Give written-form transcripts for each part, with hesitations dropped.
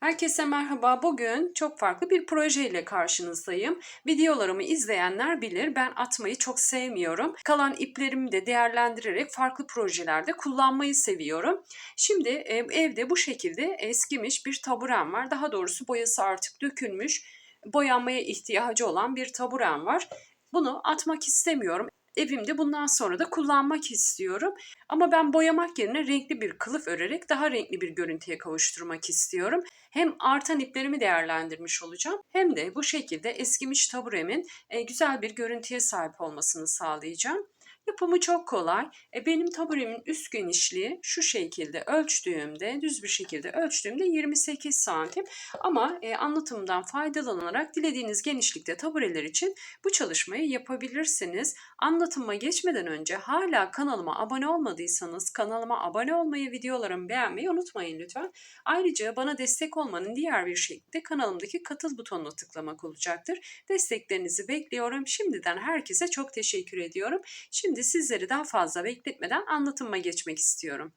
Herkese merhaba. Bugün çok farklı bir proje ile karşınızdayım. Videolarımı izleyenler bilir, ben atmayı çok sevmiyorum. Kalan iplerimi de değerlendirerek farklı projelerde kullanmayı seviyorum. Şimdi evde bu şekilde eskimiş bir taburem var. Daha doğrusu boyası artık dökülmüş, boyanmaya ihtiyacı olan bir taburem var. Bunu atmak istemiyorum. Evimde bundan sonra da kullanmak istiyorum. Ama ben boyamak yerine renkli bir kılıf örerek daha renkli bir görüntüye kavuşturmak istiyorum. Hem artan iplerimi değerlendirmiş olacağım hem de bu şekilde eskimiş taburemin güzel bir görüntüye sahip olmasını sağlayacağım. Yapımı çok kolay. Benim taburemin üst genişliği şu şekilde ölçtüğümde, düz bir şekilde ölçtüğümde 28 santim. Ama anlatımdan faydalanarak dilediğiniz genişlikte tabureler için bu çalışmayı yapabilirsiniz. Anlatıma geçmeden önce hala kanalıma abone olmadıysanız kanalıma abone olmayı, videolarımı beğenmeyi unutmayın lütfen. Ayrıca bana destek olmanın diğer bir şekli de kanalımdaki katıl butonuna tıklamak olacaktır. Desteklerinizi bekliyorum. Şimdiden herkese çok teşekkür ediyorum. Şimdi sizleri daha fazla bekletmeden anlatıma geçmek istiyorum.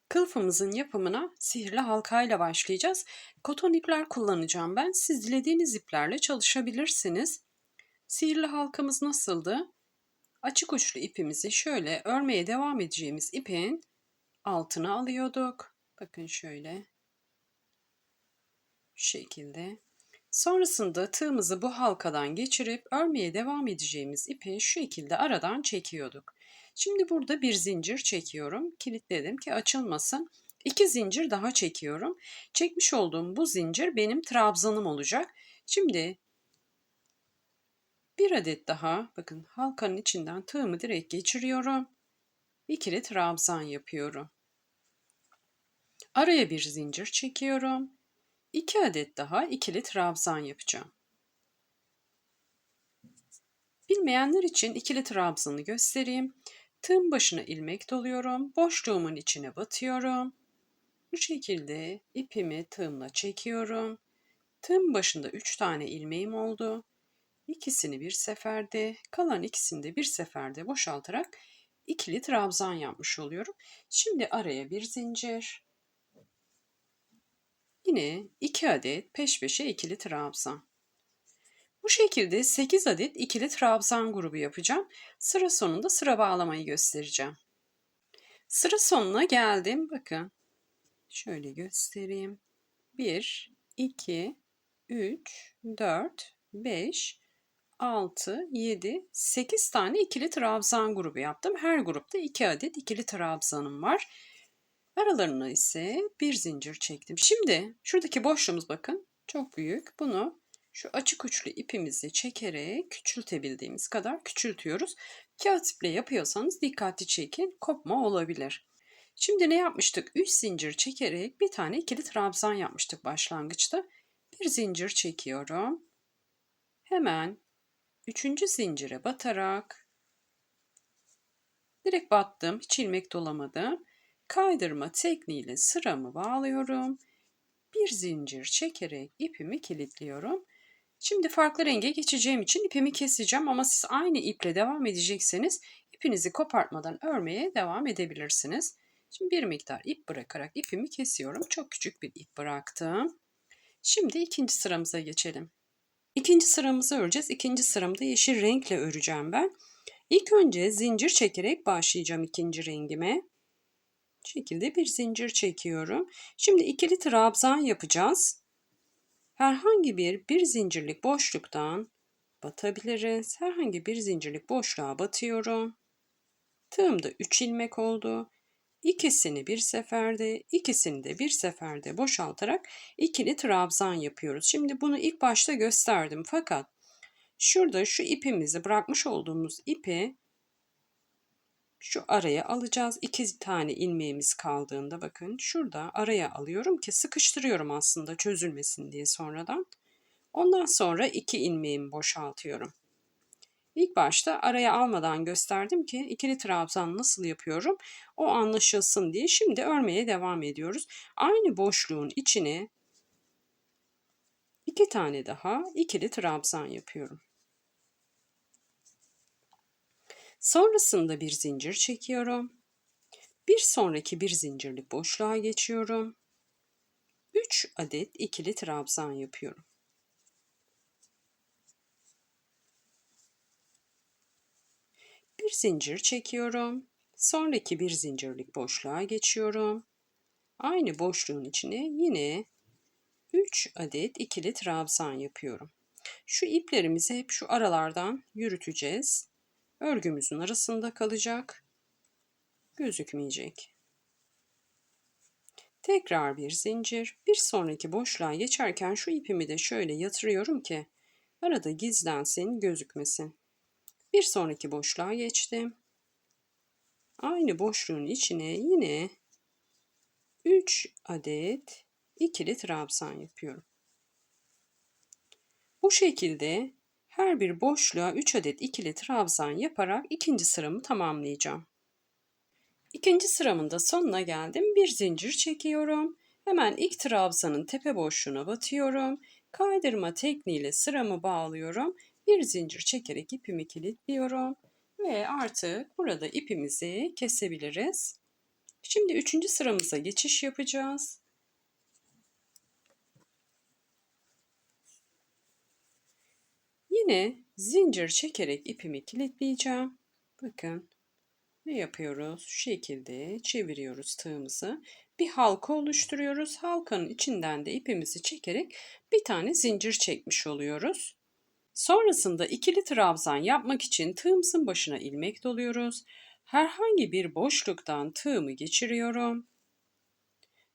Kılıfımızın yapımına sihirli halkayla başlayacağız. Koton ipler kullanacağım ben. Siz dilediğiniz iplerle çalışabilirsiniz. Sihirli halkamız nasıldı? Açık uçlu ipimizi şöyle örmeye devam edeceğimiz ipin altına alıyorduk. Bakın şöyle. Şu şekilde. Sonrasında tığımızı bu halkadan geçirip örmeye devam edeceğimiz ipi şu şekilde aradan çekiyorduk. Şimdi burada bir zincir çekiyorum. Kilitledim ki açılmasın. 2 zincir daha çekiyorum. Çekmiş olduğum bu zincir benim trabzanım olacak. Şimdi bir adet daha bakın halkanın içinden tığımı direkt geçiriyorum. İkili trabzan yapıyorum. Araya bir zincir çekiyorum. 2 adet daha ikili trabzan yapacağım. Bilmeyenler için ikili trabzanı göstereyim. Tığın başına ilmek doluyorum. Boşluğumun içine batıyorum. Bu şekilde ipimi tığımla çekiyorum. Tığın başında 3 tane ilmeğim oldu. İkisini bir seferde, kalan ikisini de bir seferde boşaltarak ikili trabzan yapmış oluyorum. Şimdi araya bir zincir. Yine 2 adet peş peşe ikili trabzan. Bu şekilde 8 adet ikili trabzan grubu yapacağım. Sıra sonunda sıra bağlamayı göstereceğim. Sıra sonuna geldim. Bakın. Şöyle göstereyim. 1, 2, 3, 4, 5, 6, 7, 8 tane ikili trabzan grubu yaptım. Her grupta 2 adet ikili trabzanım var. Aralarına ise bir zincir çektim. Şimdi şuradaki boşluğumuz bakın çok büyük. Bunu şu açık uçlu ipimizi çekerek küçültebildiğimiz kadar küçültüyoruz. Kağıt iple yapıyorsanız dikkatli çekin, kopma olabilir. Şimdi ne yapmıştık? 3 zincir çekerek bir tane ikili trabzan yapmıştık başlangıçta. Bir zincir çekiyorum. Hemen 3. zincire batarak direkt battım, hiç ilmek dolamadım. Kaydırma tekniğiyle sıramı bağlıyorum. Bir zincir çekerek ipimi kilitliyorum. Şimdi farklı renge geçeceğim için ipimi keseceğim ama siz aynı iple devam edecekseniz ipinizi kopartmadan örmeye devam edebilirsiniz. Şimdi bir miktar ip bırakarak ipimi kesiyorum. Çok küçük bir ip bıraktım. Şimdi ikinci sıramıza geçelim. İkinci sıramızı öreceğiz. İkinci sıramda yeşil renkle öreceğim ben. İlk önce zincir çekerek başlayacağım ikinci rengime. Bu şekilde bir zincir çekiyorum. Şimdi ikili trabzan yapacağız. Herhangi bir zincirlik boşluktan batabiliriz. Herhangi bir zincirlik boşluğa batıyorum. Tığımda 3 ilmek oldu. İkisini bir seferde, ikisini de bir seferde boşaltarak ikili trabzan yapıyoruz. Şimdi bunu ilk başta gösterdim fakat şurada şu ipimizi bırakmış olduğumuz ipi şu araya alacağız. 2 tane ilmeğimiz kaldığında bakın şurada araya alıyorum ki sıkıştırıyorum aslında çözülmesin diye sonradan. Ondan sonra 2 ilmeğimi boşaltıyorum. İlk başta araya almadan gösterdim ki ikili trabzan nasıl yapıyorum o anlaşılsın diye. Şimdi örmeye devam ediyoruz. Aynı boşluğun içine 2 tane daha ikili trabzan yapıyorum. Sonrasında bir zincir çekiyorum. Bir sonraki bir zincirlik boşluğa geçiyorum. 3 adet ikili trabzan yapıyorum. Bir zincir çekiyorum. Sonraki bir zincirlik boşluğa geçiyorum. Aynı boşluğun içine yine 3 adet ikili trabzan yapıyorum. Şu iplerimizi hep şu aralardan yürüteceğiz. Örgümüzün arasında kalacak. Gözükmeyecek. Tekrar bir zincir. Bir sonraki boşluğa geçerken şu ipimi de şöyle yatırıyorum ki arada gizlensin, gözükmesin. Bir sonraki boşluğa geçtim. Aynı boşluğun içine yine 3 adet ikili trabzan yapıyorum. Bu şekilde her bir boşluğa 3 adet ikili trabzan yaparak ikinci sıramı tamamlayacağım. İkinci sıramın da sonuna geldim. Bir zincir çekiyorum. Hemen ilk trabzanın tepe boşluğuna batıyorum. Kaydırma tekniğiyle sıramı bağlıyorum. Bir zincir çekerek ipimi kilitliyorum. Ve artık burada ipimizi kesebiliriz. Şimdi üçüncü sıramıza geçiş yapacağız. Yine zincir çekerek ipimi kilitleyeceğim. Bakın ne yapıyoruz? Şu şekilde çeviriyoruz tığımızı. Bir halka oluşturuyoruz. Halkanın içinden de ipimizi çekerek bir tane zincir çekmiş oluyoruz. Sonrasında ikili trabzan yapmak için tığımızın başına ilmek doluyoruz. Herhangi bir boşluktan tığımı geçiriyorum.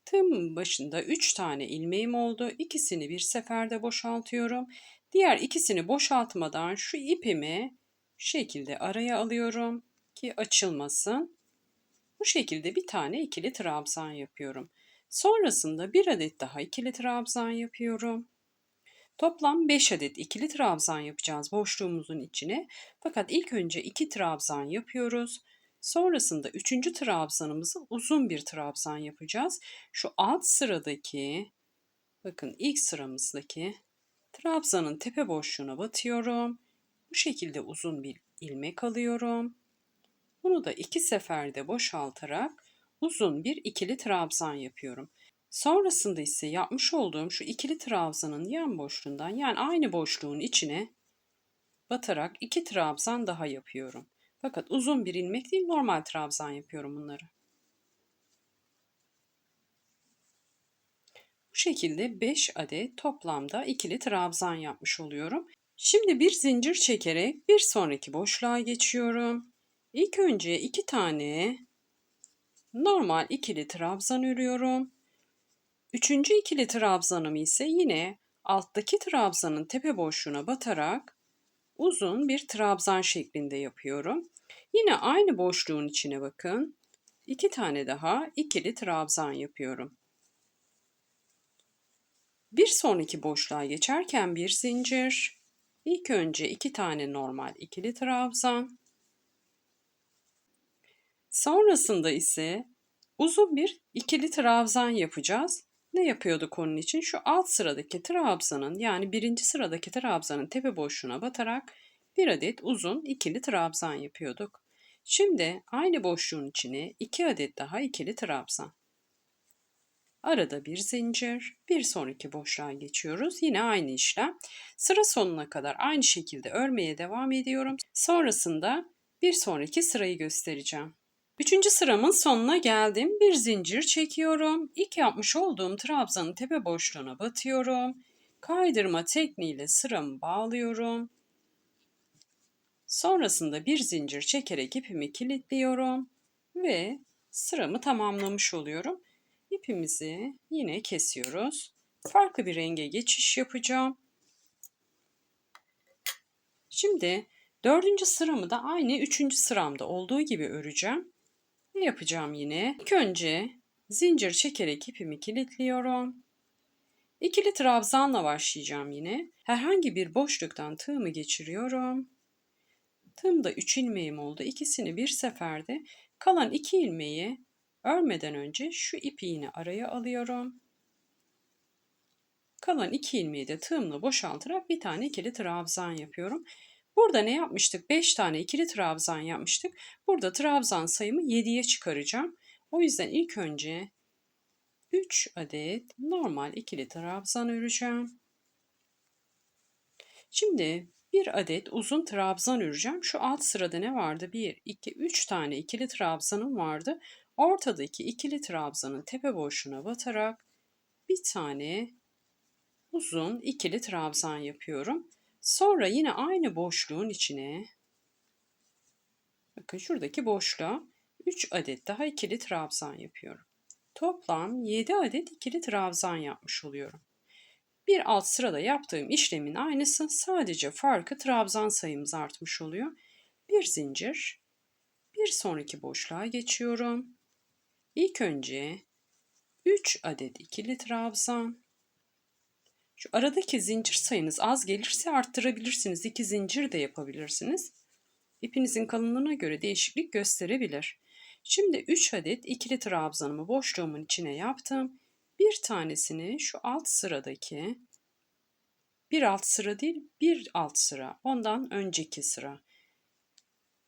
Tığımın başında 3 tane ilmeğim oldu. İkisini bir seferde boşaltıyorum. Diğer ikisini boşaltmadan şu ipimi şu şekilde araya alıyorum ki açılmasın. Bu şekilde bir tane ikili trabzan yapıyorum. Sonrasında bir adet daha ikili trabzan yapıyorum. Toplam 5 adet ikili trabzan yapacağız boşluğumuzun içine. Fakat ilk önce 2 trabzan yapıyoruz. Sonrasında 3. trabzanımızı uzun bir trabzan yapacağız. Şu alt sıradaki, bakın ilk sıramızdaki trabzanın tepe boşluğuna batıyorum. Bu şekilde uzun bir ilmek alıyorum. Bunu da 2 seferde boşaltarak uzun bir ikili trabzan yapıyorum. Sonrasında ise yapmış olduğum şu ikili trabzanın yan boşluğundan, yani aynı boşluğun içine batarak 2 trabzan daha yapıyorum. Fakat uzun bir ilmek değil, normal trabzan yapıyorum bunları. Bu şekilde 5 adet toplamda ikili trabzan yapmış oluyorum. Şimdi bir zincir çekerek bir sonraki boşluğa geçiyorum. İlk önce 2 tane normal ikili trabzan örüyorum. Üçüncü ikili trabzanımı ise yine alttaki trabzanın tepe boşluğuna batarak uzun bir trabzan şeklinde yapıyorum. Yine aynı boşluğun içine bakın. 2 tane daha ikili trabzan yapıyorum. Bir sonraki boşluğa geçerken bir zincir. İlk önce 2 tane normal ikili trabzan. Sonrasında ise uzun bir ikili trabzan yapacağız. Ne yapıyorduk onun için? Şu alt sıradaki trabzanın, yani birinci sıradaki trabzanın tepe boşluğuna batarak bir adet uzun ikili trabzan yapıyorduk. Şimdi aynı boşluğun içine 2 adet daha ikili trabzan. Arada bir zincir, bir sonraki boşluğa geçiyoruz. Yine aynı işlem. Sıra sonuna kadar aynı şekilde örmeye devam ediyorum. Sonrasında bir sonraki sırayı göstereceğim. Üçüncü sıramın sonuna geldim. Bir zincir çekiyorum. İlk yapmış olduğum trabzanın tepe boşluğuna batıyorum. Kaydırma tekniğiyle sıramı bağlıyorum. Sonrasında bir zincir çekerek ipimi kilitliyorum ve sıramı tamamlamış oluyorum. İpimizi yine kesiyoruz. Farklı bir renge geçiş yapacağım. Şimdi dördüncü sıramı da aynı üçüncü sıramda olduğu gibi öreceğim. Ne yapacağım yine? İlk önce zincir çekerek ipimi kilitliyorum. İkili trabzanla başlayacağım yine. Herhangi bir boşluktan tığımı geçiriyorum. Tığımda 3 ilmeğim oldu. İkisini bir seferde, kalan 2 ilmeği örmeden önce şu ipi yine araya alıyorum. Kalan 2 ilmeği de tığımla boşaltarak bir tane ikili trabzan yapıyorum. Burada ne yapmıştık? 5 tane ikili trabzan yapmıştık. Burada trabzan sayımı 7'ye çıkaracağım. O yüzden ilk önce 3 adet normal ikili trabzan öreceğim. Şimdi bir adet uzun trabzan öreceğim. Şu alt sırada ne vardı? 1, 2, 3 tane ikili trabzanım vardı. Ortadaki ikili trabzanın tepe boşluğuna batarak bir tane uzun ikili trabzan yapıyorum. Sonra yine aynı boşluğun içine, bakın şuradaki boşluğa 3 adet daha ikili trabzan yapıyorum. Toplam 7 adet ikili trabzan yapmış oluyorum. Bir alt sırada yaptığım işlemin aynısı, sadece farkı trabzan sayımız artmış oluyor. Bir zincir, bir sonraki boşluğa geçiyorum. İlk önce 3 adet ikili trabzan. Şu aradaki zincir sayınız az gelirse arttırabilirsiniz. 2 zincir de yapabilirsiniz. İpinizin kalınlığına göre değişiklik gösterebilir. Şimdi 3 adet ikili trabzanımı boşluğumun içine yaptım. Bir tanesini şu alt sıradaki, bir alt sıra değil, bir alt sıra, ondan önceki sıra,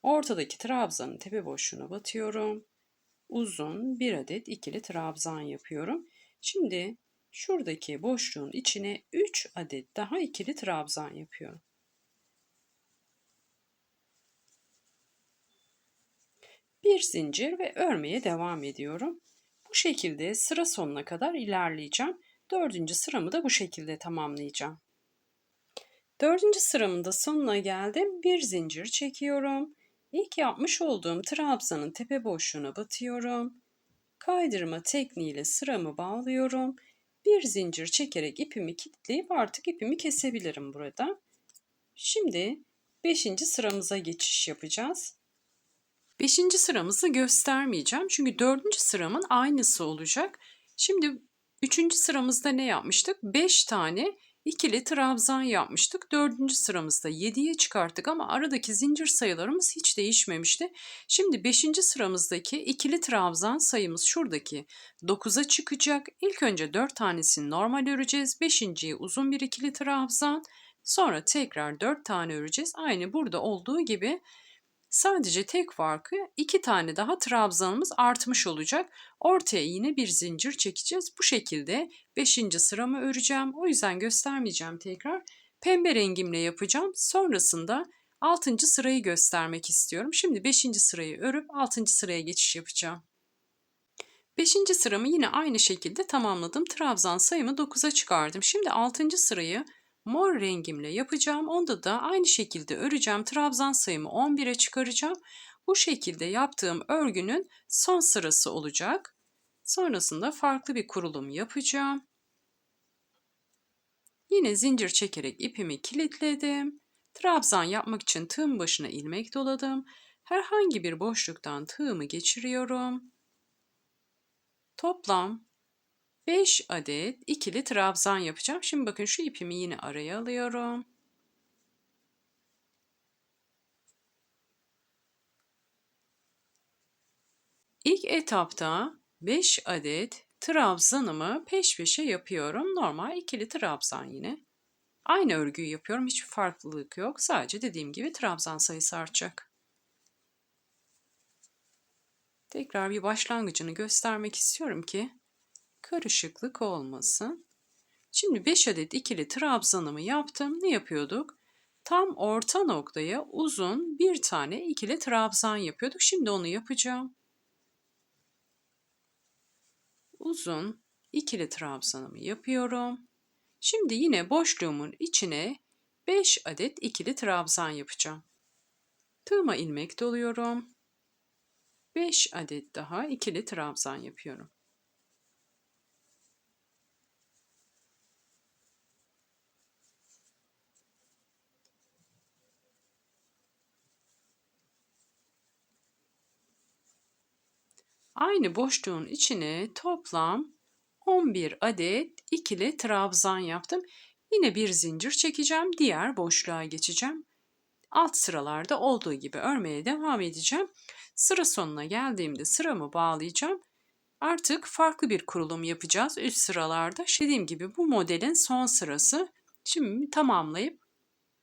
ortadaki trabzanın tepe boşluğuna batıyorum. Uzun bir adet ikili trabzan yapıyorum. Şimdi şuradaki boşluğun içine 3 adet daha ikili trabzan yapıyorum. Bir zincir ve örmeye devam ediyorum. Bu şekilde sıra sonuna kadar ilerleyeceğim. 4. sıramı da bu şekilde tamamlayacağım. 4. sıramın da sonuna geldim. Bir zincir çekiyorum. İlk yapmış olduğum trabzanın tepe boşluğuna batıyorum. Kaydırma tekniğiyle sıramı bağlıyorum. Bir zincir çekerek ipimi kilitleyip artık ipimi kesebilirim burada. Şimdi 5. sıramıza geçiş yapacağız. 5. sıramızı göstermeyeceğim çünkü 4. sıramın aynısı olacak. Şimdi 3. sıramızda ne yapmıştık? 5 tane ikili trabzan yapmıştık. 4. sıramızda 7'ye çıkarttık ama aradaki zincir sayılarımız hiç değişmemişti. Şimdi 5. sıramızdaki ikili trabzan sayımız şuradaki 9'a çıkacak. İlk önce 4 tanesini normal öreceğiz. 5.'yi uzun bir ikili trabzan. Sonra tekrar 4 tane öreceğiz. Aynı burada olduğu gibi. Sadece tek farkı 2 tane daha trabzanımız artmış olacak. Ortaya yine bir zincir çekeceğiz. Bu şekilde 5. sıramı öreceğim. O yüzden göstermeyeceğim tekrar. Pembe rengimle yapacağım. Sonrasında 6. sırayı göstermek istiyorum. Şimdi 5. sırayı örüp 6. sıraya geçiş yapacağım. 5. sıramı yine aynı şekilde tamamladım. Trabzan sayımı 9'a çıkardım. Şimdi 6. sırayı mor rengimle yapacağım. Onda da aynı şekilde öreceğim. Trabzan sayımı 11'e çıkaracağım. Bu şekilde yaptığım örgünün son sırası olacak. Sonrasında farklı bir kurulum yapacağım. Yine zincir çekerek ipimi kilitledim. Trabzan yapmak için tığın başına ilmek doladım. Herhangi bir boşluktan tığımı geçiriyorum. Toplam 5 adet ikili trabzan yapacağım. Şimdi bakın şu ipimi yine araya alıyorum. İlk etapta 5 adet trabzanımı peş peşe yapıyorum. Normal ikili trabzan yine. Aynı örgüyü yapıyorum. Hiçbir farklılık yok. Sadece dediğim gibi trabzan sayısı artacak. Tekrar bir başlangıcını göstermek istiyorum ki karışıklık olmasın. Şimdi 5 adet ikili trabzanımı yaptım. Ne yapıyorduk? Tam orta noktaya uzun bir tane ikili trabzan yapıyorduk. Şimdi onu yapacağım. Uzun ikili trabzanımı yapıyorum. Şimdi yine boşluğumun içine 5 adet ikili trabzan yapacağım. Tığıma ilmek doluyorum. 5 adet daha ikili trabzan yapıyorum. Aynı boşluğun içine toplam 11 adet ikili trabzan yaptım. Yine bir zincir çekeceğim. Diğer boşluğa geçeceğim. Alt sıralarda olduğu gibi örmeye devam edeceğim. Sıra sonuna geldiğimde sıramı bağlayacağım. Artık farklı bir kurulum yapacağız üst sıralarda. Dediğim gibi bu modelin son sırası. Şimdi tamamlayıp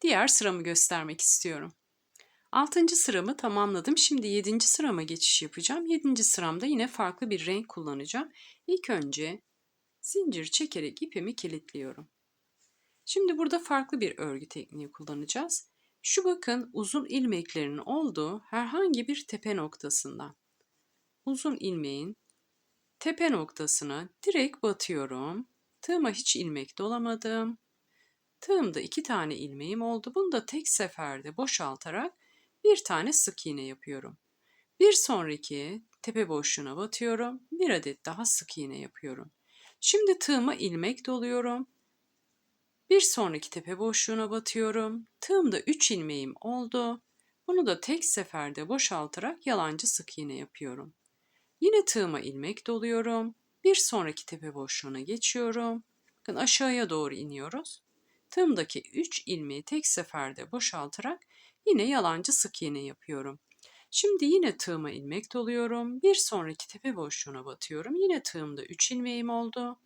diğer sıramı göstermek istiyorum. 6. sıramı tamamladım. Şimdi 7. sırama geçiş yapacağım. 7. sıramda yine farklı bir renk kullanacağım. İlk önce Zincir çekerek ipimi kilitliyorum. Şimdi burada farklı bir örgü tekniği kullanacağız. Şu bakın uzun ilmeklerin olduğu herhangi bir tepe noktasından uzun ilmeğin tepe noktasına direkt batıyorum. Tığıma hiç ilmek dolamadım. Tığımda 2 tane ilmeğim oldu. Bunu da tek seferde boşaltarak bir tane sık iğne yapıyorum. Bir sonraki tepe boşluğuna batıyorum. Bir adet daha sık iğne yapıyorum. Şimdi tığıma ilmek doluyorum. Bir sonraki tepe boşluğuna batıyorum. Tığımda 3 ilmeğim oldu. Bunu da tek seferde boşaltarak yalancı sık iğne yapıyorum. Yine tığıma ilmek doluyorum. Bir sonraki tepe boşluğuna geçiyorum. Bakın aşağıya doğru iniyoruz. Tığımdaki 3 ilmeği tek seferde boşaltarak yine yalancı sık iğne yapıyorum. Şimdi yine tığıma ilmek doluyorum. Bir sonraki tepe boşluğuna batıyorum. Yine tığımda 3 ilmeğim oldu.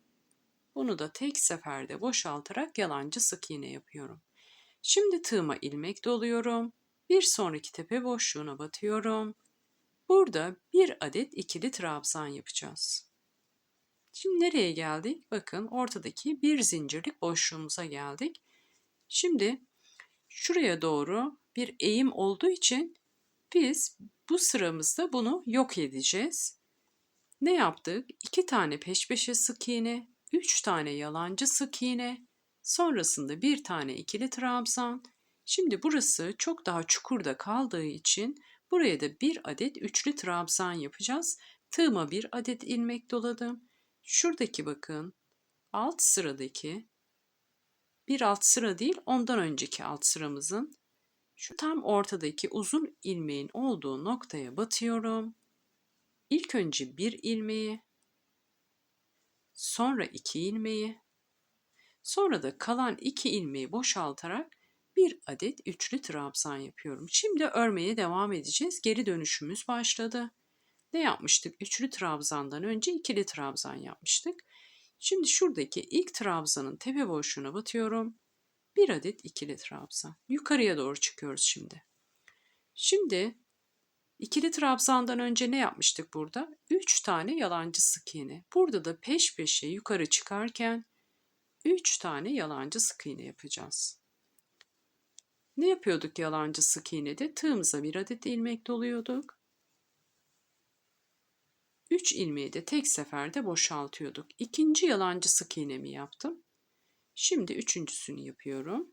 Bunu da tek seferde boşaltarak yalancı sık iğne yapıyorum. Şimdi tığıma ilmek doluyorum. Bir sonraki tepe boşluğuna batıyorum. Burada bir adet ikili trabzan yapacağız. Şimdi nereye geldik? Bakın ortadaki bir zincirlik boşluğumuza geldik. Şimdi şuraya doğru bir eğim olduğu için biz bu sıramızda bunu yok edeceğiz. Ne yaptık? 2 tane peş peşe sık iğne, 3 tane yalancı sık iğne, sonrasında bir tane ikili trabzan. Şimdi burası çok daha çukurda kaldığı için buraya da bir adet üçlü trabzan yapacağız. Tığıma bir adet ilmek doladım. Şuradaki bakın alt sıradaki bir alt sıra değil ondan önceki alt sıramızın şu tam ortadaki uzun ilmeğin olduğu noktaya batıyorum. İlk önce bir ilmeği, sonra 2 ilmeği, sonra da kalan 2 ilmeği boşaltarak bir adet üçlü trabzan yapıyorum. Şimdi örmeye devam edeceğiz. Geri dönüşümüz başladı. Ne yapmıştık? Üçlü trabzandan önce ikili trabzan yapmıştık. Şimdi şuradaki ilk trabzanın tepe boşluğuna batıyorum. Bir adet ikili trabzan. Yukarıya doğru çıkıyoruz şimdi. Şimdi ikili trabzandan önce ne yapmıştık burada? 3 tane yalancı sık iğne. Burada da peş peşe yukarı çıkarken 3 tane yalancı sık iğne yapacağız. Ne yapıyorduk yalancı sık iğnede? Tığımıza bir adet ilmek doluyorduk. 3 ilmeği de tek seferde boşaltıyorduk. İkinci yalancı sık iğnemi yaptım. Şimdi üçüncüsünü yapıyorum.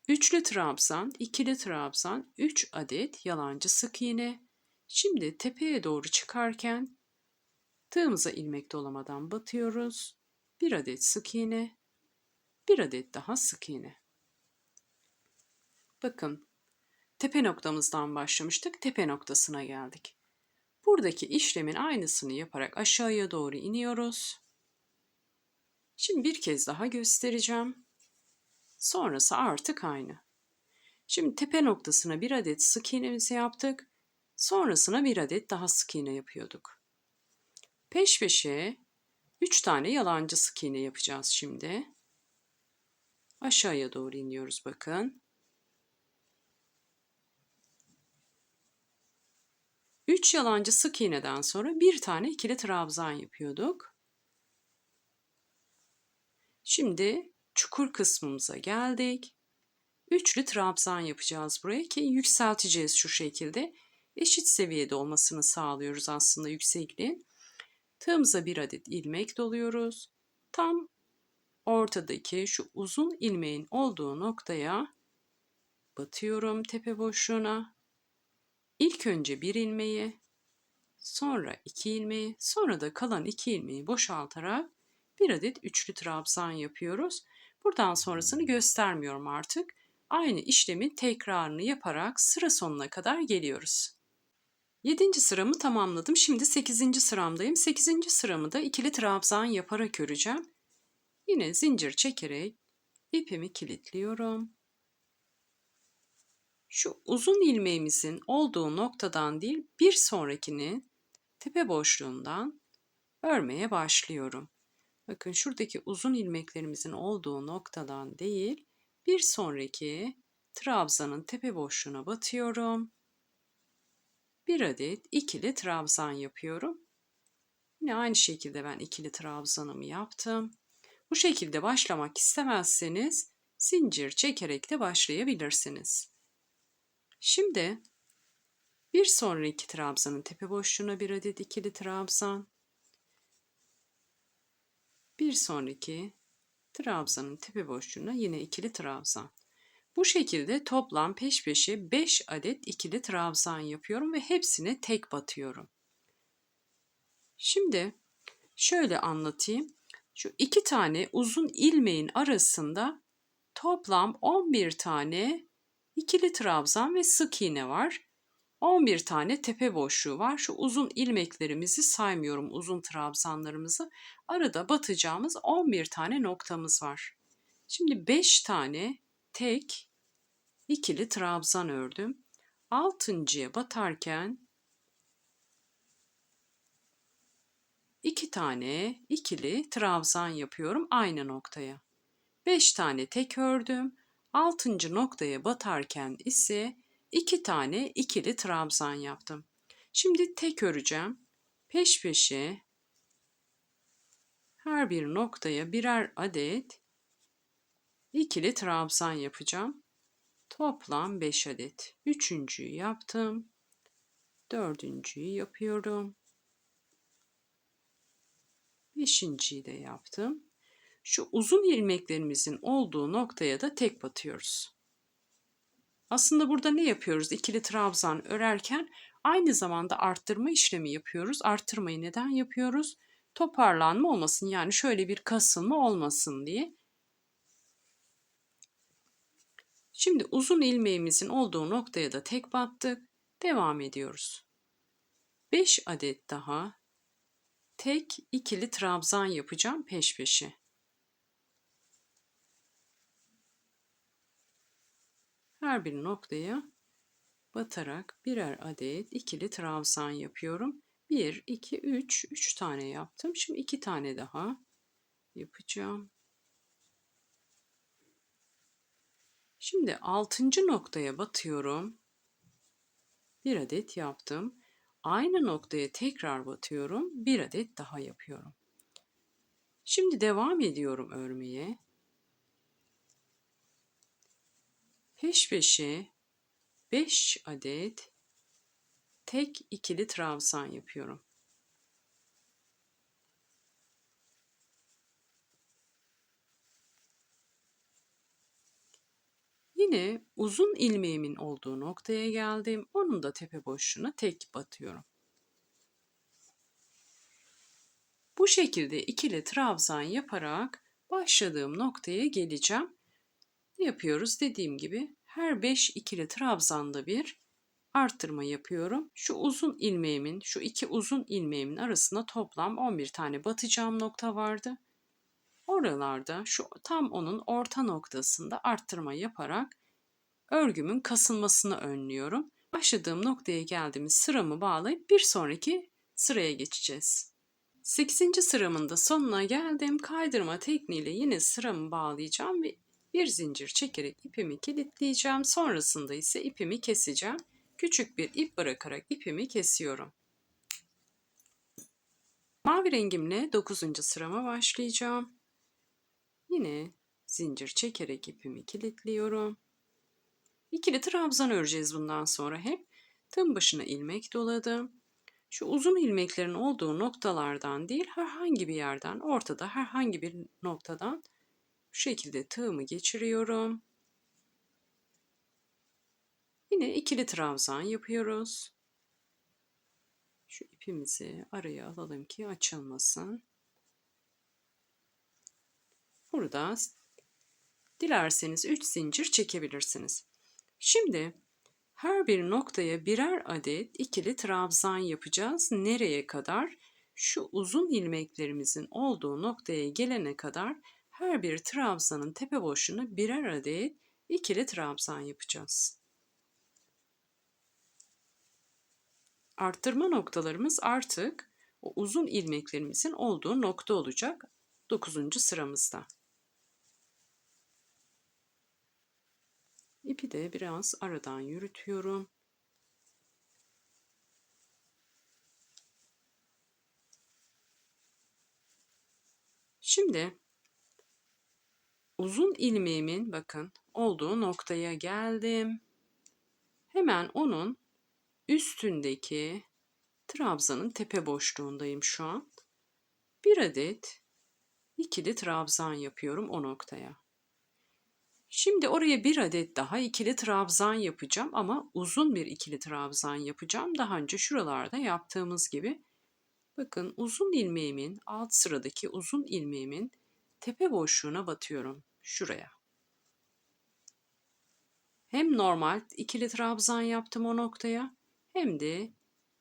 Üçlü trabzan, ikili trabzan, 3 adet yalancı sık iğne. Şimdi tepeye doğru çıkarken tığımıza ilmek dolamadan batıyoruz. Bir adet sık iğne, bir adet daha sık iğne. Bakın, tepe noktamızdan başlamıştık, tepe noktasına geldik. Buradaki işlemin aynısını yaparak aşağıya doğru iniyoruz. Şimdi bir kez daha göstereceğim. Sonrası artık aynı. Şimdi tepe noktasına bir adet sık iğnemizi yaptık. Sonrasına bir adet daha sık iğne yapıyorduk. Peş peşe 3 tane yalancı sık iğne yapacağız şimdi. Aşağıya doğru iniyoruz bakın. 3 yalancı sık iğneden sonra bir tane ikili trabzan yapıyorduk. Şimdi çukur kısmımıza geldik. Üçlü trabzan yapacağız buraya ki yükselteceğiz şu şekilde. Eşit seviyede olmasını sağlıyoruz aslında yüksekliğin. Tığımıza bir adet ilmek doluyoruz. Tam ortadaki şu uzun ilmeğin olduğu noktaya batıyorum tepe boşluğuna. İlk önce bir ilmeği, sonra 2 ilmeği, sonra da kalan 2 ilmeği boşaltarak bir adet üçlü trabzan yapıyoruz. Buradan sonrasını göstermiyorum artık. Aynı işlemin tekrarını yaparak sıra sonuna kadar geliyoruz. 7. sıramı tamamladım. Şimdi 8. sıramdayım. 8. sıramı da ikili trabzan yaparak öreceğim. Yine zincir çekerek ipimi kilitliyorum. Şu uzun ilmeğimizin olduğu noktadan değil, bir sonrakini tepe boşluğundan örmeye başlıyorum. Bakın şuradaki uzun ilmeklerimizin olduğu noktadan değil, bir sonraki trabzanın tepe boşluğuna batıyorum. Bir adet ikili trabzan yapıyorum. Yine aynı şekilde ben ikili trabzanımı yaptım. Bu şekilde başlamak istemezseniz zincir çekerek de başlayabilirsiniz. Şimdi bir sonraki trabzanın tepe boşluğuna bir adet ikili trabzan. Bir sonraki trabzanın tepe boşluğuna yine ikili trabzan. Bu şekilde toplam peş peşe 5 adet ikili trabzan yapıyorum ve hepsine tek batıyorum. Şimdi şöyle anlatayım. Şu iki tane uzun ilmeğin arasında toplam 11 tane ikili trabzan ve sık iğne var. 11 tane tepe boşluğu var. Şu uzun ilmeklerimizi saymıyorum, uzun trabzanlarımızı. Arada batacağımız 11 tane noktamız var. Şimdi 5 tane tek ikili trabzan ördüm. Altıncıya batarken 2 tane ikili trabzan yapıyorum aynı noktaya. 5 tane tek ördüm. 6. noktaya batarken ise 2 tane ikili trabzan yaptım. Şimdi tek öreceğim. Peş peşe her bir noktaya birer adet ikili trabzan yapacağım. Toplam 5 adet. Üçüncüyü yaptım. Dördüncüyü yapıyorum. Beşinciyi de yaptım. Şu uzun ilmeklerimizin olduğu noktaya da tek batıyoruz. Aslında burada ne yapıyoruz? İkili trabzan örerken aynı zamanda arttırma işlemi yapıyoruz. Arttırmayı neden yapıyoruz? Toparlanma olmasın, yani şöyle bir kasılma olmasın diye. Şimdi uzun ilmeğimizin olduğu noktaya da tek battık. Devam ediyoruz. 5 adet daha tek ikili trabzan yapacağım peş peşe. Her bir noktaya batarak birer adet ikili trabzan yapıyorum. 1, 2, 3, 3 tane yaptım. Şimdi 2 tane daha yapacağım. Şimdi 6. noktaya batıyorum. Bir adet yaptım. Aynı noktaya tekrar batıyorum. Bir adet daha yapıyorum. Şimdi devam ediyorum örmeye. Peş peşe 5 adet tek ikili trabzan yapıyorum. Yine uzun ilmeğimin olduğu noktaya geldim. Onun da tepe boşluğuna tek batıyorum. Bu şekilde ikili trabzan yaparak başladığım noktaya geleceğim. Ne yapıyoruz? Dediğim gibi her 5 ikili trabzanda bir arttırma yapıyorum. Şu uzun ilmeğimin, şu iki uzun ilmeğimin arasında toplam 11 tane batacağım nokta vardı. Oralarda şu tam onun orta noktasında arttırma yaparak örgümün kasılmasını önlüyorum. Başladığım noktaya geldiğimiz sıramı bağlayıp bir sonraki sıraya geçeceğiz. 8. sıramın da sonuna geldim. Kaydırma tekniğiyle yine sıramı bağlayacağım ve bir zincir çekerek ipimi kilitleyeceğim. Sonrasında ise ipimi keseceğim. Küçük bir ip bırakarak ipimi kesiyorum. Mavi rengimle 9. sırama başlayacağım. Yine zincir çekerek ipimi kilitliyorum. İkili trabzan öreceğiz bundan sonra hep. Tığın başına ilmek doladım. Şu uzun ilmeklerin olduğu noktalardan değil, herhangi bir yerden, ortada herhangi bir noktadan bu şekilde tığımı geçiriyorum. Yine ikili trabzan yapıyoruz. Şu ipimizi araya alalım ki açılmasın. Burada dilerseniz 3 zincir çekebilirsiniz. Şimdi her bir noktaya birer adet ikili trabzan yapacağız. Nereye kadar? Şu uzun ilmeklerimizin olduğu noktaya gelene kadar her bir trabzanın tepe boşluğuna birer adet ikili trabzan yapacağız. Arttırma noktalarımız artık o uzun ilmeklerimizin olduğu nokta olacak 9. sıramızda. İpi de biraz aradan yürütüyorum. Şimdi uzun ilmeğimin bakın olduğu noktaya geldim. Hemen onun üstündeki trabzanın tepe boşluğundayım şu an. Bir adet ikili trabzan yapıyorum o noktaya. Şimdi oraya bir adet daha ikili trabzan yapacağım ama uzun bir ikili trabzan yapacağım. Daha önce şuralarda yaptığımız gibi. Bakın uzun ilmeğimin alt sıradaki uzun ilmeğimin tepe boşluğuna batıyorum şuraya. Hem normal ikili trabzan yaptım o noktaya hem de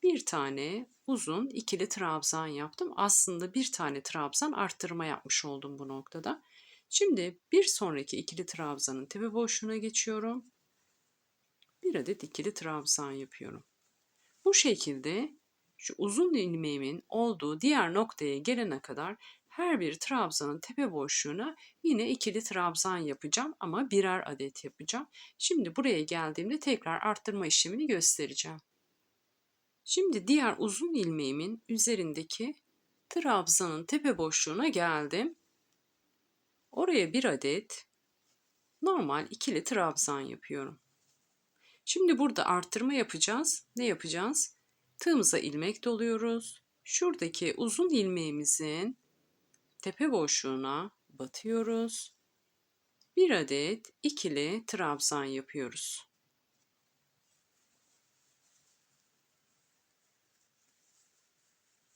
bir tane uzun ikili trabzan yaptım. Aslında bir tane trabzan arttırma yapmış oldum bu noktada. Şimdi bir sonraki ikili trabzanın tepe boşluğuna geçiyorum. Bir adet ikili trabzan yapıyorum. Bu şekilde şu uzun ilmeğimin olduğu diğer noktaya gelene kadar her bir trabzanın tepe boşluğuna yine ikili trabzan yapacağım ama birer adet yapacağım. Şimdi buraya geldiğimde tekrar arttırma işlemini göstereceğim. Şimdi diğer uzun ilmeğimin üzerindeki trabzanın tepe boşluğuna geldim. Oraya bir adet normal ikili trabzan yapıyorum. Şimdi burada arttırma yapacağız. Ne yapacağız? Tığımıza ilmek doluyoruz. Şuradaki uzun ilmeğimizin tepe boşluğuna batıyoruz. Bir adet ikili trabzan yapıyoruz.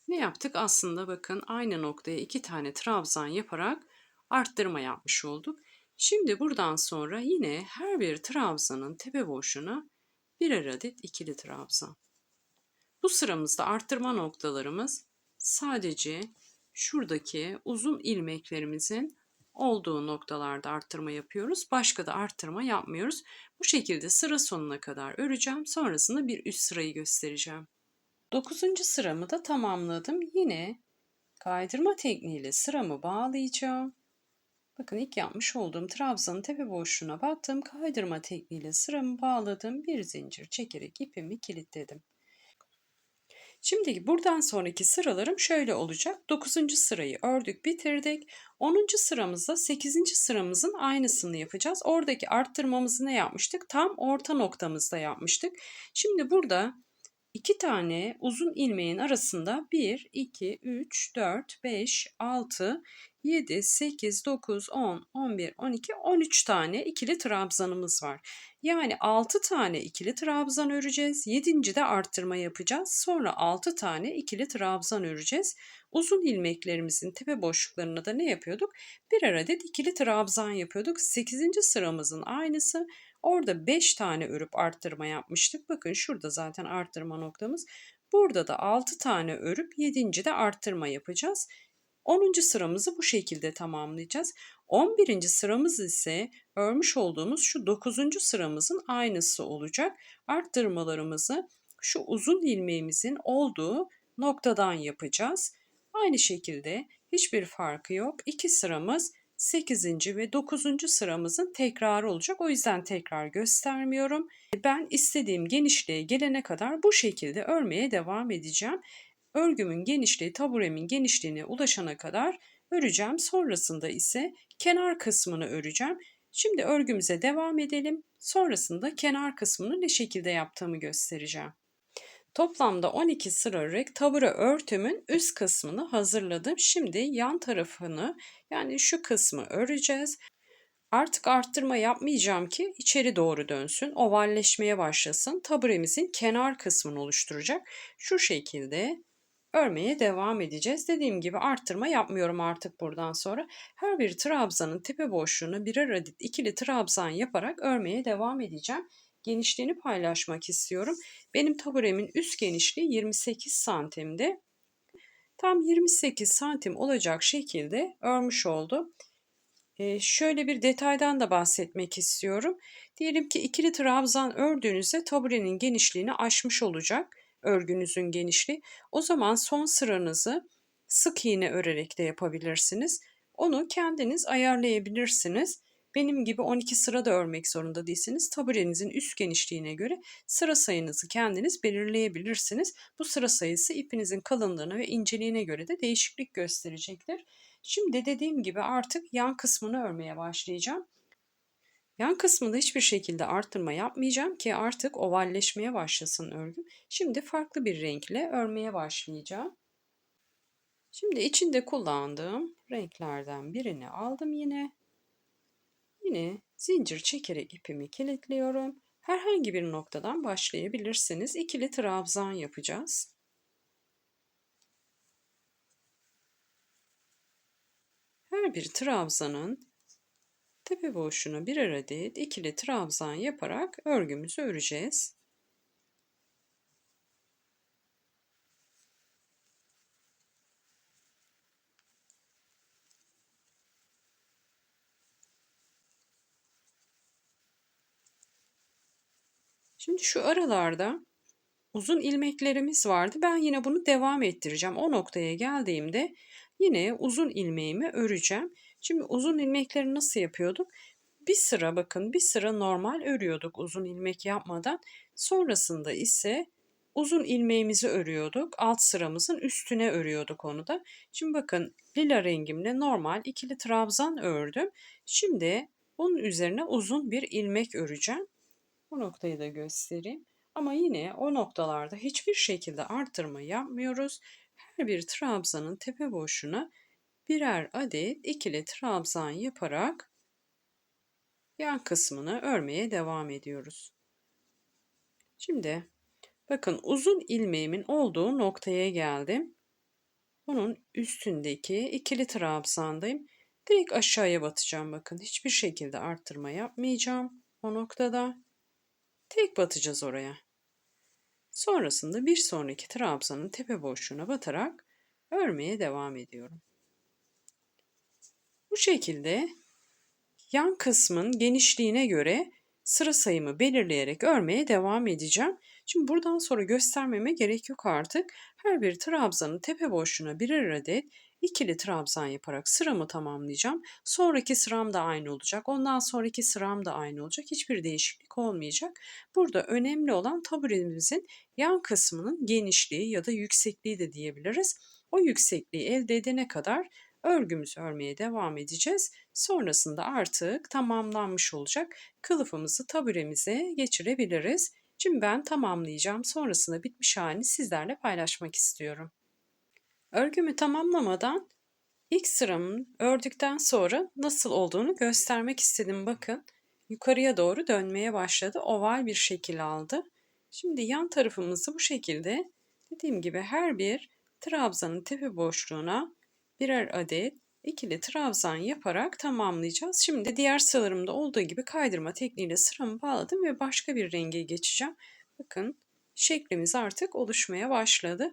Ne yaptık? Aslında bakın aynı noktaya iki tane trabzan yaparak arttırma yapmış olduk. Şimdi buradan sonra yine her bir trabzanın tepe boşluğuna birer adet ikili trabzan. Bu sıramızda arttırma noktalarımız sadece şuradaki uzun ilmeklerimizin olduğu noktalarda arttırma yapıyoruz. Başka da arttırma yapmıyoruz. Bu şekilde sıra sonuna kadar öreceğim. Sonrasında bir üst sırayı göstereceğim. 9. sıramı da tamamladım. Yine kaydırma tekniğiyle sıramı bağlayacağım. Bakın ilk yapmış olduğum trabzanın tepe boşluğuna battım. Kaydırma tekniğiyle sıramı bağladım. Bir zincir çekerek ipimi kilitledim. Şimdi buradan sonraki sıralarım şöyle olacak. 9. sırayı ördük, bitirdik. 10. sıramızda 8. sıramızın aynısını yapacağız. Oradaki arttırmamızı ne yapmıştık? Tam orta noktamızda yapmıştık. Şimdi burada 2 tane uzun ilmeğin arasında 1, 2, 3, 4, 5, 6, 7, 8, 9, 10, 11, 12, 13 tane ikili trabzanımız var. Yani 6 tane ikili trabzan öreceğiz. 7. de arttırma yapacağız. Sonra 6 tane ikili trabzan öreceğiz. Uzun ilmeklerimizin tepe boşluklarına da ne yapıyorduk? Birer adet ikili trabzan yapıyorduk. 8. sıramızın aynısı. Orada 5 tane örüp arttırma yapmıştık. Bakın şurada zaten arttırma noktamız. Burada da 6 tane örüp 7. de arttırma yapacağız. 10. sıramızı bu şekilde tamamlayacağız. 11. sıramız ise örmüş olduğumuz şu 9. sıramızın aynısı olacak. Arttırmalarımızı şu uzun ilmeğimizin olduğu noktadan yapacağız. Aynı şekilde hiçbir farkı yok. 2 sıramız 8. ve 9. sıramızın tekrarı olacak. O yüzden tekrar göstermiyorum. Ben istediğim genişliğe gelene kadar bu şekilde örmeye devam edeceğim. Örgümün genişliği taburemin genişliğine ulaşana kadar öreceğim. Sonrasında ise kenar kısmını öreceğim. Şimdi örgümüze devam edelim. Sonrasında kenar kısmını ne şekilde yaptığımı göstereceğim. Toplamda 12 sıra örerek tabure örtümün üst kısmını hazırladım. Şimdi yan tarafını yani şu kısmı öreceğiz. Artık arttırma yapmayacağım ki içeri doğru dönsün, ovalleşmeye başlasın. Taburemizin kenar kısmını oluşturacak. Şu şekilde örmeye devam edeceğiz. Dediğim gibi arttırma yapmıyorum artık buradan sonra. Her bir trabzanın tepe boşluğuna birer adet ikili trabzan yaparak örmeye devam edeceğim. Genişliğini paylaşmak istiyorum. Benim taburemin üst genişliği 28 santimdi. Tam 28 santim olacak şekilde örmüş oldum. Şöyle bir detaydan da bahsetmek istiyorum. Diyelim ki ikili trabzan ördüğünüzde taburenin genişliğini aşmış olacak örgünüzün genişliği. O zaman son sıranızı sık iğne örerek de yapabilirsiniz. Onu kendiniz ayarlayabilirsiniz. Benim gibi 12 sıra da örmek zorunda değilsiniz. Taburenizin üst genişliğine göre sıra sayınızı kendiniz belirleyebilirsiniz. Bu sıra sayısı ipinizin kalınlığına ve inceliğine göre de değişiklik gösterecektir. Şimdi dediğim gibi artık yan kısmını örmeye başlayacağım. Yan kısmında hiçbir şekilde arttırma yapmayacağım ki artık ovalleşmeye başlasın örgüm. Şimdi farklı bir renkle örmeye başlayacağım. Şimdi içinde kullandığım renklerden birini aldım yine. Yine zincir çekerek ipimi kilitliyorum. Herhangi bir noktadan başlayabilirsiniz. İkili trabzan yapacağız. Her bir trabzanın tepe boşluğuna birer adet ikili trabzan yaparak örgümüzü öreceğiz. Şimdi şu aralarda uzun ilmeklerimiz vardı. Ben yine bunu devam ettireceğim. O noktaya geldiğimde yine uzun ilmeğimi öreceğim. Şimdi uzun ilmekleri nasıl yapıyorduk? Bir sıra bakın bir sıra normal örüyorduk uzun ilmek yapmadan. Sonrasında ise uzun ilmeğimizi örüyorduk. Alt sıramızın üstüne örüyorduk onu da. Şimdi bakın lila rengimle normal ikili trabzan ördüm. Şimdi bunun üzerine uzun bir ilmek öreceğim. Bu noktayı da göstereyim. Ama yine o noktalarda hiçbir şekilde artırma yapmıyoruz. Her bir trabzanın tepe boşluğuna birer adet ikili trabzan yaparak yan kısmını örmeye devam ediyoruz. Şimdi bakın uzun ilmeğimin olduğu noktaya geldim. Bunun üstündeki ikili trabzandayım. Direkt aşağıya batacağım bakın. Hiçbir şekilde arttırma yapmayacağım o noktada. Tek batacağız oraya. Sonrasında bir sonraki trabzanın tepe boşluğuna batarak örmeye devam ediyorum. Bu şekilde yan kısmın genişliğine göre sıra sayımı belirleyerek örmeye devam edeceğim. Şimdi buradan sonra göstermeme gerek yok artık. Her bir trabzanın tepe boşluğuna birer adet ikili trabzan yaparak sıramı tamamlayacağım. Sonraki sıram da aynı olacak. Ondan sonraki sıram da aynı olacak. Hiçbir değişiklik olmayacak. Burada önemli olan taburemizin yan kısmının genişliği ya da yüksekliği de diyebiliriz. O yüksekliği elde edene kadar örgümüzü örmeye devam edeceğiz. Sonrasında artık tamamlanmış olacak. Kılıfımızı taburemize geçirebiliriz. Şimdi ben tamamlayacağım. Sonrasında bitmiş halini sizlerle paylaşmak istiyorum. Örgümü tamamlamadan ilk sıramın ördükten sonra nasıl olduğunu göstermek istedim. Bakın yukarıya doğru dönmeye başladı. Oval bir şekil aldı. Şimdi yan tarafımızı bu şekilde dediğim gibi her bir trabzanın tepe boşluğuna birer adet ikili trabzan yaparak tamamlayacağız. Şimdi diğer sıralarımda olduğu gibi kaydırma tekniğiyle sıramı bağladım ve başka bir renge geçeceğim. Bakın şeklimiz artık oluşmaya başladı.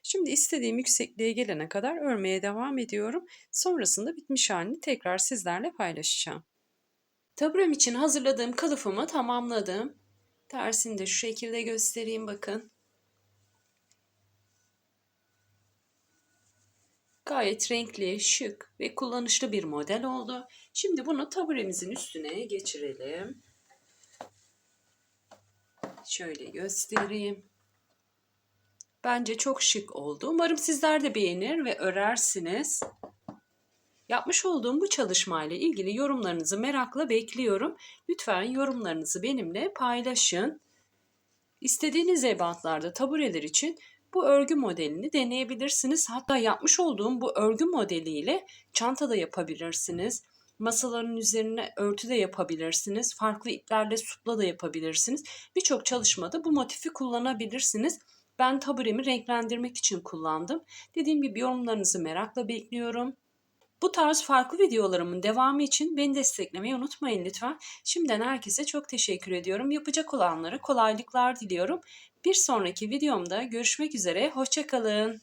Şimdi istediğim yüksekliğe gelene kadar örmeye devam ediyorum. Sonrasında bitmiş halini tekrar sizlerle paylaşacağım. Taburem için hazırladığım kılıfımı tamamladım. Tersini de şu şekilde göstereyim bakın. Gayet renkli, şık ve kullanışlı bir model oldu. Şimdi bunu taburemizin üstüne geçirelim. Şöyle göstereyim. Bence çok şık oldu. Umarım sizler de beğenir ve örersiniz. Yapmış olduğum bu çalışmayla ilgili yorumlarınızı merakla bekliyorum. Lütfen yorumlarınızı benimle paylaşın. İstediğiniz ebatlarda tabureler için bu örgü modelini deneyebilirsiniz. Hatta yapmış olduğum bu örgü modeliyle çanta da yapabilirsiniz. Masaların üzerine örtü de yapabilirsiniz. Farklı iplerle supla da yapabilirsiniz. Birçok çalışmada bu motifi kullanabilirsiniz. Ben taburemi renklendirmek için kullandım. Dediğim gibi yorumlarınızı merakla bekliyorum. Bu tarz farklı videolarımın devamı için beni desteklemeyi unutmayın lütfen. Şimdiden herkese çok teşekkür ediyorum. Yapacak olanlara kolaylıklar diliyorum. Bir sonraki videomda görüşmek üzere. Hoşça kalın.